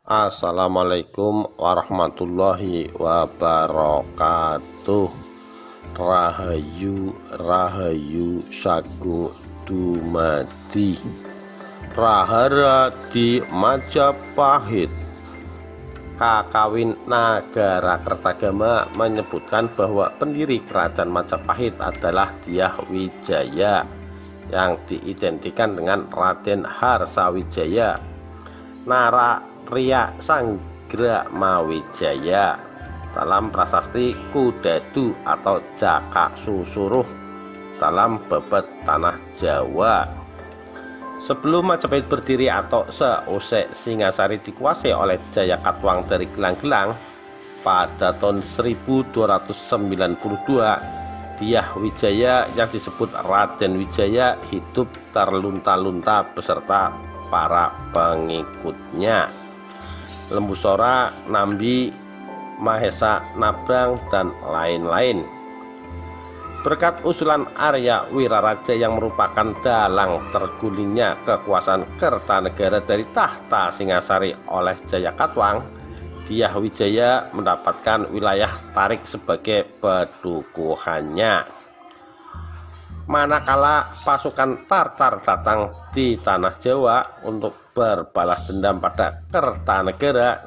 Assalamualaikum warahmatullahi wabarakatuh. Rahayu Rahayu Sagu Dumadi Prahara di Majapahit. Kakawin Nagara Kertagama menyebutkan bahwa pendiri kerajaan Majapahit adalah Dyah Wijaya yang diidentikan dengan Raden Harsawijaya, Nararya Sanggramawijaya dalam prasasti Kudadu atau Jaka Susuruh dalam Babad Tanah Jawa. Sebelum Majapahit berdiri atau seusai Singasari dikuasai oleh Jayakatwang dari Gelang-Gelang pada tahun 1292, Dyah Wijaya yang disebut Raden Wijaya hidup terlunta-lunta beserta para pengikutnya, Lembu Sora, Nambi, Mahesa Nabrang, dan lain-lain. Berkat usulan Arya Wiraraja yang merupakan dalang tergulingnya kekuasaan Kertanegara dari tahta Singasari oleh Jayakatwang, Dyah Wijaya mendapatkan wilayah Tarik sebagai pedukuhannya. Manakala pasukan Tartar datang di tanah Jawa untuk berbalas dendam pada Kertanegara,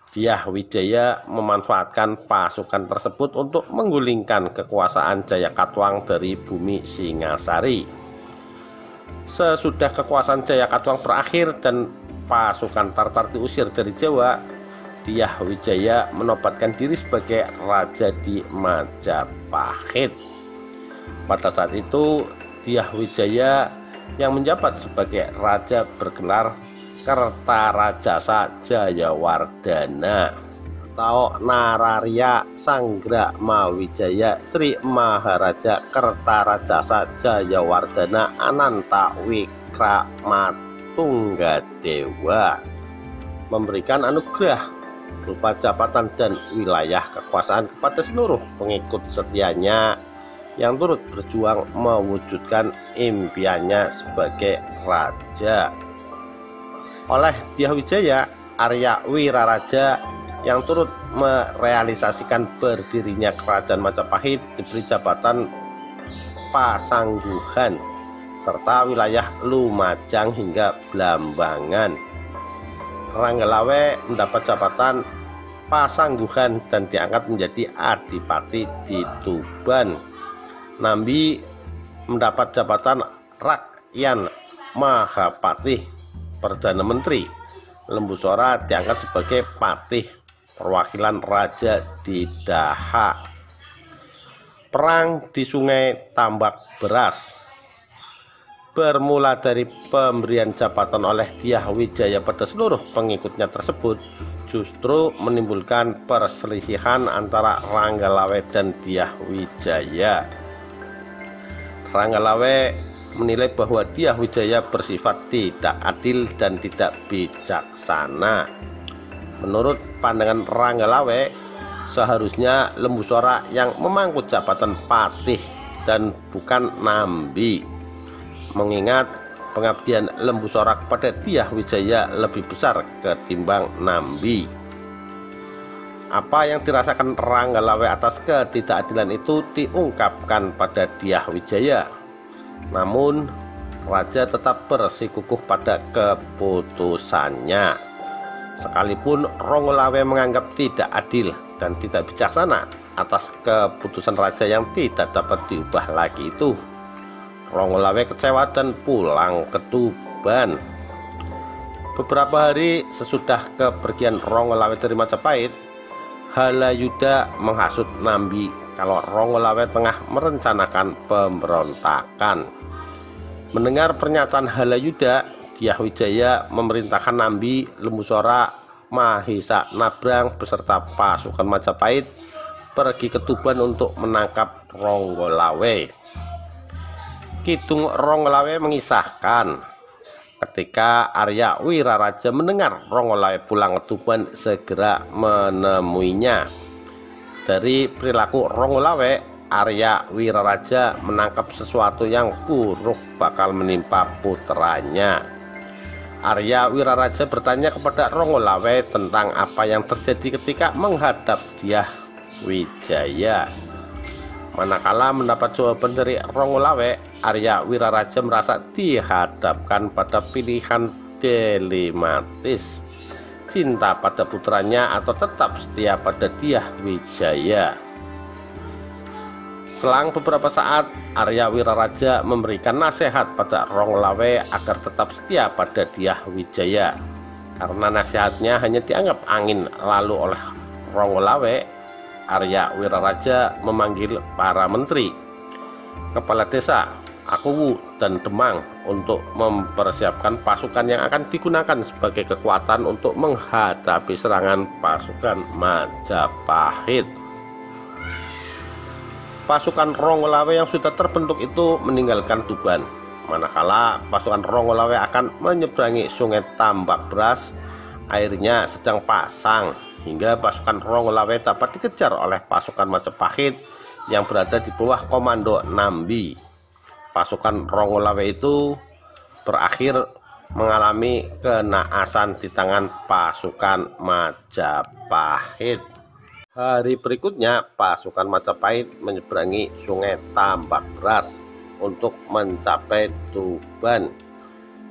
Dyah Wijaya memanfaatkan pasukan tersebut untuk menggulingkan kekuasaan Jayakatwang dari bumi Singasari. Sesudah kekuasaan Jayakatwang berakhir dan pasukan Tartar diusir dari Jawa, Dyah Wijaya menobatkan diri sebagai raja di Majapahit. Pada saat itu, Dyah Wijaya yang menjabat sebagai raja bergelar Kertarajasa Jayawardhana atau Nararya Sanggramawijaya Sri Maharaja Kertarajasa Jayawardhana Ananta Wikramatunggadewa, memberikan anugerah berupa jabatan dan wilayah kekuasaan kepada seluruh pengikut setianya yang turut berjuang mewujudkan impiannya sebagai raja. Oleh Dyah Wijaya, Arya Wiraraja yang turut merealisasikan berdirinya kerajaan Majapahit diberi jabatan Pasangguhan serta wilayah Lumajang hingga Blambangan. Ranggalawe mendapat jabatan Pasangguhan dan diangkat menjadi Adipati di Tuban. Nambi mendapat jabatan Rakyan Mahapatih Perdana Menteri. Lembu Sora diangkat sebagai patih perwakilan raja di Daha. Perang di Sungai Tambak Beras. Bermula dari pemberian jabatan oleh Dyah Wijaya pada seluruh pengikutnya tersebut, justru menimbulkan perselisihan antara Ranggalawe dan Dyah Wijaya. Ranggalawe menilai bahwa Dyah Wijaya bersifat tidak adil dan tidak bijaksana. Menurut pandangan Ranggalawe, seharusnya Lembu Sora yang memangku jabatan patih dan bukan Nambi, mengingat pengabdian Lembu Sora kepada Dyah Wijaya lebih besar ketimbang Nambi. Apa yang dirasakan Ranggalawe atas ketidakadilan itu diungkapkan pada Dyah Wijaya. Namun raja tetap bersikukuh pada keputusannya. Sekalipun Ranggalawe menganggap tidak adil dan tidak bijaksana atas keputusan raja yang tidak dapat diubah lagi itu, Ranggalawe kecewa dan pulang ke Tuban. Beberapa hari sesudah kepergian Ranggalawe dari Majapahit, Halayuda menghasut Nambi kalau Ranggalawe tengah merencanakan pemberontakan. Mendengar pernyataan Halayuda, Dyah Wijaya memerintahkan Nambi, Lembu Sora, Mahesa Nabrang beserta pasukan Majapahit pergi ke Tuban untuk menangkap Ranggalawe. Kidung Ranggalawe mengisahkan, ketika Arya Wiraraja mendengar Ranggalawe pulang ke Tuban, segera menemuinya. Dari perilaku Ranggalawe, Arya Wiraraja menangkap sesuatu yang buruk bakal menimpa putranya. Arya Wiraraja bertanya kepada Rongolawe tentang apa yang terjadi ketika menghadap Dyah Wijaya. Manakala mendapat jawaban dari Rongolawe, Arya Wiraraja merasa dihadapkan pada pilihan dilematis, cinta pada putranya atau tetap setia pada Dyah Wijaya. Selang beberapa saat, Arya Wiraraja memberikan nasihat pada Rongolawe agar tetap setia pada Dyah Wijaya. Karena nasihatnya hanya dianggap angin lalu oleh Rongolawe, Arya Wiraraja memanggil para menteri, kepala desa, Akuwu, dan Demang untuk mempersiapkan pasukan yang akan digunakan sebagai kekuatan untuk menghadapi serangan pasukan Majapahit. Pasukan Rongolawe yang sudah terbentuk itu meninggalkan Tuban, manakala pasukan Rongolawe akan menyeberangi sungai Tambak Beras. Airnya sedang pasang hingga pasukan Rongolawe dapat dikejar oleh pasukan Majapahit yang berada di bawah komando Nambi. Pasukan Rongolawe itu berakhir mengalami kenaasan di tangan pasukan Majapahit. Hari berikutnya, pasukan Majapahit menyeberangi sungai Tambak Beras untuk mencapai Tuban.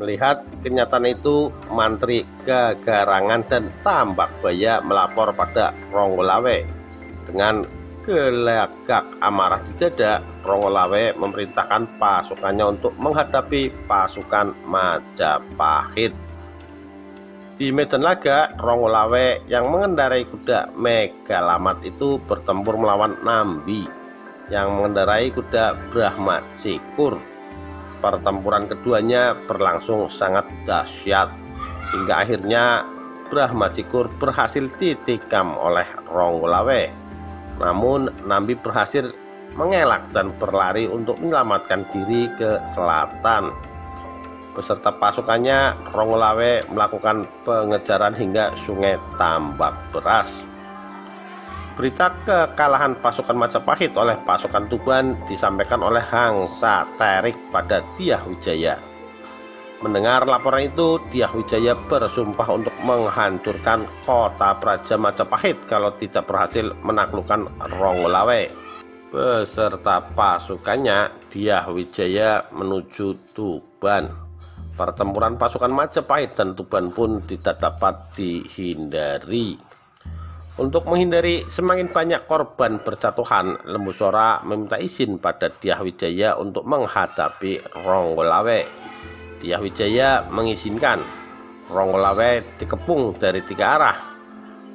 Melihat kenyataan itu, Mantri Gagarangan dan Tambakbaya melapor pada Rongolawe. Dengan gelagak amarah di dada, Rongolawe memerintahkan pasukannya untuk menghadapi pasukan Majapahit. Di medan laga, Rongolawe yang mengendarai kuda Megalamat itu bertempur melawan Nambi yang mengendarai kuda Brahma Cikur. Pertempuran keduanya berlangsung sangat dahsyat hingga akhirnya Brahma Cikur berhasil ditikam oleh Rongolawe. Namun Nambi berhasil mengelak dan berlari untuk menyelamatkan diri ke selatan. Beserta pasukannya, Rongolawe melakukan pengejaran hingga sungai Tambak Beras. Berita kekalahan pasukan Majapahit oleh pasukan Tuban disampaikan oleh Hangsa Terik pada Dyah Wijaya. Mendengar laporan itu, Dyah Wijaya bersumpah untuk menghancurkan kota Praja Majapahit kalau tidak berhasil menaklukkan Rongolawe. Beserta pasukannya, Dyah Wijaya menuju Tuban. Pertempuran pasukan Majapahit dan Tuban pun tidak dapat dihindari. Untuk menghindari semakin banyak korban berjatuhan, Lembu Sora meminta izin pada Dyah Wijaya untuk menghadapi Rongolawe. Dyah Wijaya mengizinkan. Rongolawe dikepung dari 3 arah.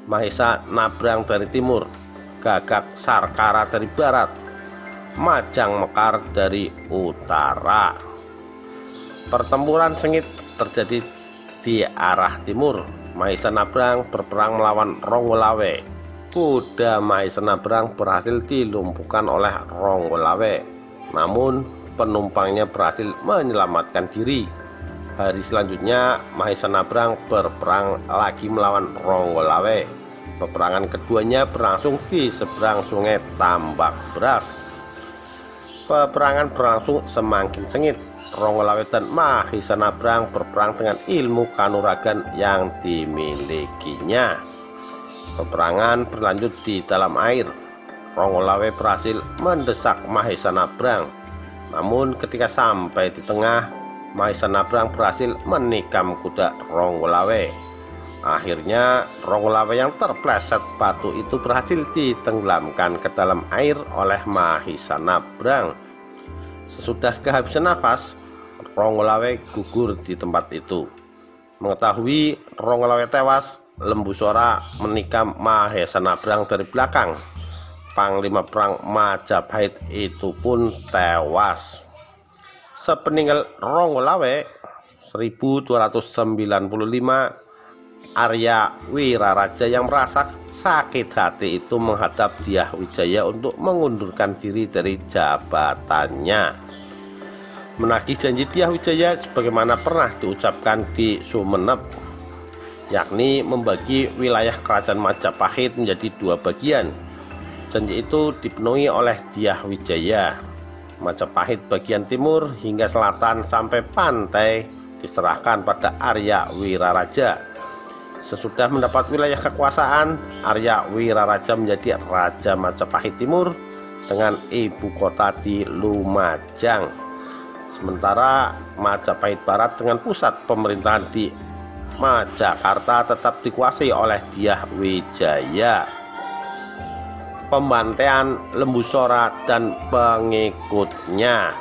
Mahesa Nabrang dari timur, Gagak Sarkara dari barat, Majang Mekar dari utara. Pertempuran sengit terjadi di arah timur. Mahesa Nabrang berperang melawan Rongolawe. Kuda Mahesa Nabrang berhasil dilumpuhkan oleh Rongolawe, namun penumpangnya berhasil menyelamatkan diri. Hari selanjutnya, Mahesa Nabrang berperang lagi melawan Rongolawe. Peperangan keduanya berlangsung di seberang sungai Tambak Beras. Peperangan berlangsung semakin sengit. Rongolawe dan Mahesa Nabrang berperang dengan ilmu kanuragan yang dimilikinya. Peperangan berlanjut di dalam air. Rongolawe berhasil mendesak Mahesa Nabrang. Namun ketika sampai di tengah, Mahesa Nabrang berhasil menikam kuda Rongolawe. Akhirnya Rongolawe yang terpleset batu itu berhasil ditenggelamkan ke dalam air oleh Mahesa Nabrang. Sesudah kehabisan nafas, Rongolawe gugur di tempat itu. Mengetahui Rongolawe tewas, Lembu Sora menikam Mahesa Nabrang dari belakang. Panglima perang Majapahit itu pun tewas. Sepeninggal Rongolawe 1295, Arya Wiraraja yang merasa sakit hati itu menghadap Dyah Wijaya untuk mengundurkan diri dari jabatannya, menagih janji Dyah Wijaya sebagaimana pernah diucapkan di Sumenep, yakni membagi wilayah kerajaan Majapahit menjadi 2 bagian. Janji itu dipenuhi oleh Dyah Wijaya. Majapahit bagian timur hingga selatan sampai pantai diserahkan pada Arya Wiraraja. Sesudah mendapat wilayah kekuasaan, Arya Wiraraja menjadi Raja Majapahit Timur dengan ibu kota di Lumajang. Sementara Majapahit Barat dengan pusat pemerintahan di Majakarta tetap dikuasai oleh Dyah Wijaya. Pembantaian Lembu Sora dan pengikutnya.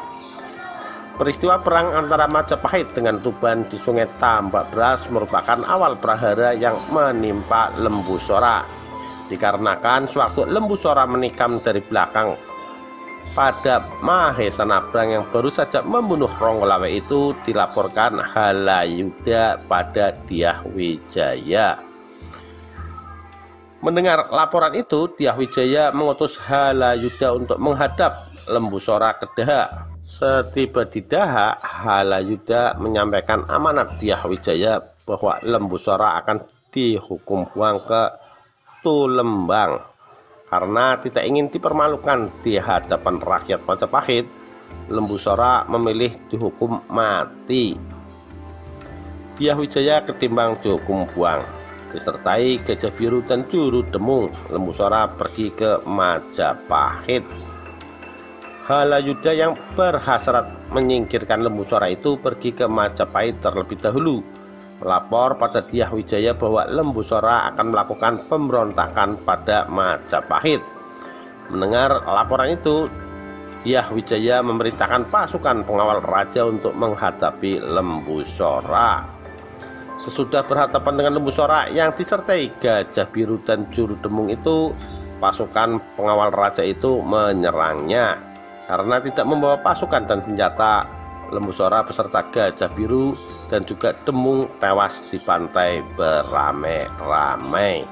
Peristiwa perang antara Majapahit dengan Tuban di Sungai Tambak Beras merupakan awal prahara yang menimpa Lembu Sora. Dikarenakan sewaktu Lembu Sora menikam dari belakang pada Mahesa Nabrang yang baru saja membunuh Ronggolawe itu, dilaporkan Halayuda pada Dyah Wijaya. Mendengar laporan itu, Dyah Wijaya mengutus Halayuda untuk menghadap Lembu Sora ke Daha. Setiba di Daha, Halayuda menyampaikan amanat Dyah Wijaya bahwa Lembu Sora akan dihukum buang ke Tulembang karena tidak ingin dipermalukan di hadapan rakyat Majapahit. Lembu Sora memilih dihukum mati. Dyah Wijaya ketimbang dihukum buang. Disertai Gajah Biru dan Juru Demung, Lembu Sora pergi ke Majapahit. Halayuda yang berhasrat menyingkirkan Lembu Sora itu pergi ke Majapahit terlebih dahulu, melapor pada Dyah Wijaya bahwa Lembu Sora akan melakukan pemberontakan pada Majapahit. Mendengar laporan itu, Dyah Wijaya memerintahkan pasukan pengawal raja untuk menghadapi Lembu Sora. Sesudah berhadapan dengan Lembu Sora yang disertai Gajah Biru dan Juru Demung itu, pasukan pengawal raja itu menyerangnya. Karena tidak membawa pasukan dan senjata, Lembu Sora beserta Gajah Biru dan juga Demung tewas di pantai beramai-ramai.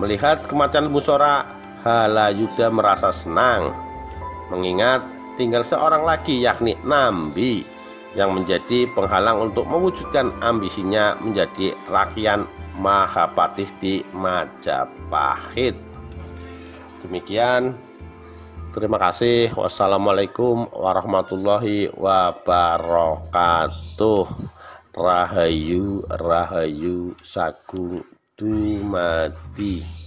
Melihat kematian Lembu Sora, Halayuda merasa senang, mengingat tinggal seorang lagi yakni Nambi yang menjadi penghalang untuk mewujudkan ambisinya menjadi rakyat Mahapatih di Majapahit. Demikian. Terima kasih. Wassalamualaikum warahmatullahi wabarakatuh. Rahayu Rahayu Sagung Dumadi.